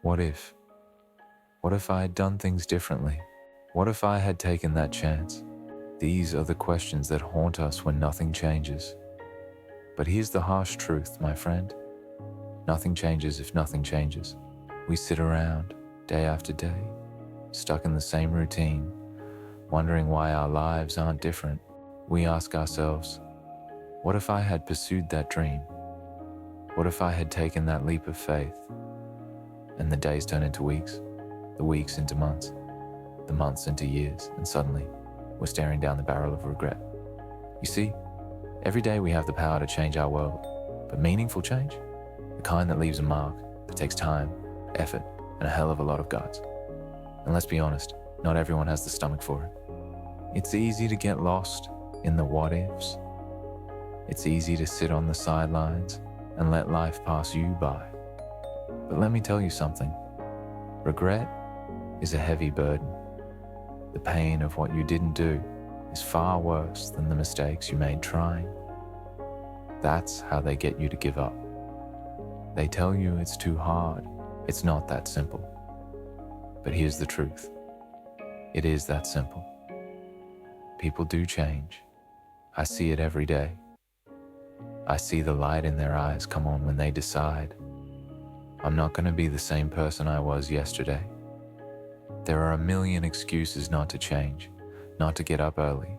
What if? What if I had done things differently? What if I had taken that chance? These are the questions that haunt us when nothing changes. But here's the harsh truth, my friend. Nothing changes if nothing changes. We sit around, day after day, stuck in the same routine, wondering why our lives aren't different. We ask ourselves, what if I had pursued that dream? What if I had taken that leap of faith? And the days turn into weeks, the weeks into months, the months into years, and suddenly we're staring down the barrel of regret. You see, every day we have the power to change our world, but meaningful change, the kind that leaves a mark, that takes time, effort, and a hell of a lot of guts. And let's be honest, not everyone has the stomach for it. It's easy to get lost in the what ifs. It's easy to sit on the sidelines and let life pass you by. But let me tell you something. Regret is a heavy burden. The pain of what you didn't do is far worse than the mistakes you made trying. That's how they get you to give up. They tell you it's too hard. It's not that simple. But here's the truth. It is that simple. People do change. I see it every day. I see the light in their eyes come on when they decide, I'm not going to be the same person I was yesterday. There are a million excuses not to change, not to get up early,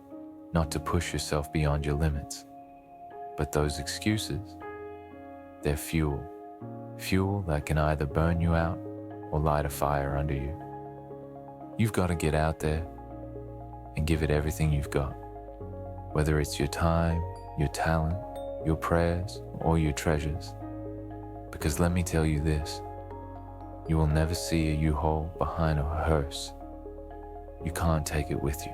not to push yourself beyond your limits. But those excuses, they're fuel. Fuel that can either burn you out or light a fire under you. You've got to get out there and give it everything you've got. Whether it's your time, your talent, your prayers, or your treasures. Because let me tell you this, you will never see a U-Haul behind a hearse. You can't take it with you.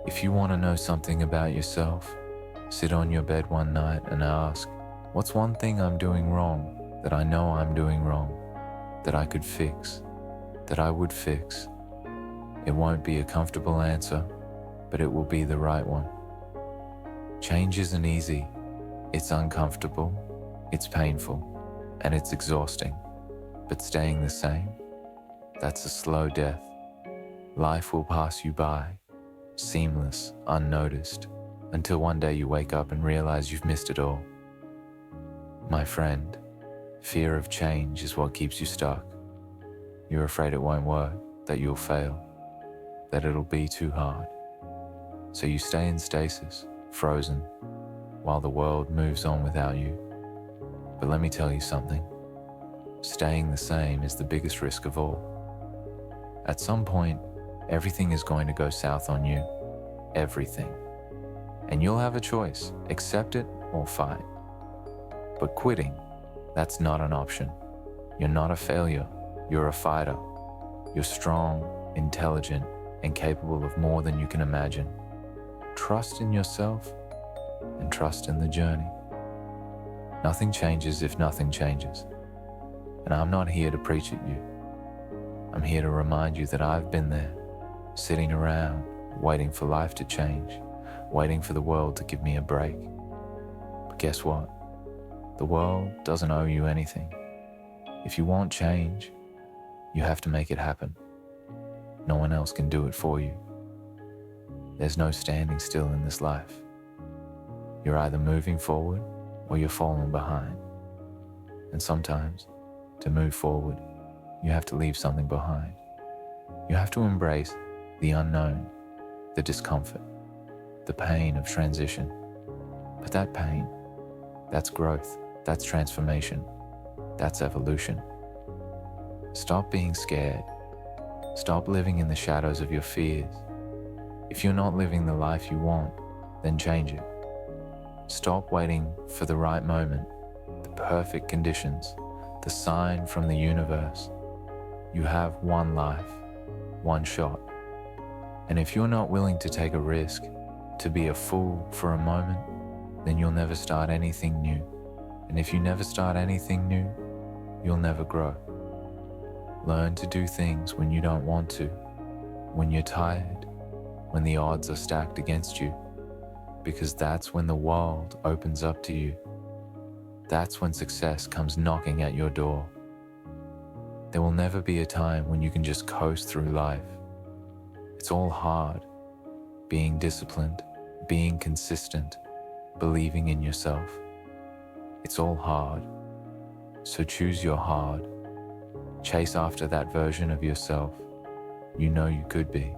If you want to know something about yourself, sit on your bed one night and ask, what's one thing I'm doing wrong that I know I'm doing wrong, that I could fix, that I would fix? It won't be a comfortable answer, but it will be the right one. Change isn't easy. It's uncomfortable, it's painful, and it's exhausting. But staying the same, that's a slow death. Life will pass you by, seamless, unnoticed, until one day you wake up and realize you've missed it all. My friend, fear of change is what keeps you stuck. You're afraid it won't work, that you'll fail, that it'll be too hard. So you stay in stasis, frozen, while the world moves on without you. But let me tell you something. Staying the same is the biggest risk of all. At some point, everything is going to go south on you. Everything. And you'll have a choice, accept it or fight. But quitting, that's not an option. You're not a failure, you're a fighter. You're strong, intelligent, and capable of more than you can imagine. Trust in yourself and trust in the journey. Nothing changes if nothing changes. And I'm not here to preach at you. I'm here to remind you that I've been there, sitting around, waiting for life to change, waiting for the world to give me a break. But guess what? The world doesn't owe you anything. If you want change, you have to make it happen. No one else can do it for you. There's no standing still in this life. You're either moving forward or you're falling behind. And sometimes, to move forward, you have to leave something behind. You have to embrace the unknown, the discomfort, the pain of transition. But that pain, that's growth, that's transformation, that's evolution. Stop being scared. Stop living in the shadows of your fears. If you're not living the life you want, then change it. Stop waiting for the right moment, the perfect conditions, the sign from the universe. You have one life, one shot. And if you're not willing to take a risk, to be a fool for a moment, then you'll never start anything new. And if you never start anything new, you'll never grow. Learn to do things when you don't want to, when you're tired, when the odds are stacked against you, because that's when the world opens up to you. That's when success comes knocking at your door. There will never be a time when you can just coast through life. It's all hard. Being disciplined, being consistent, believing in yourself. It's all hard. So choose your hard. Chase after that version of yourself you know you could be.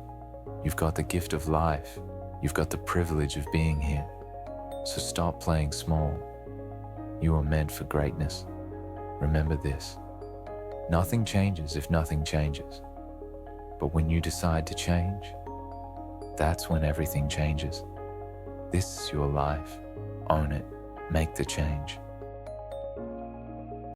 You've got the gift of life. You've got the privilege of being here. So stop playing small. You are meant for greatness. Remember this. Nothing changes if nothing changes. But when you decide to change, that's when everything changes. This is your life. Own it. Make the change.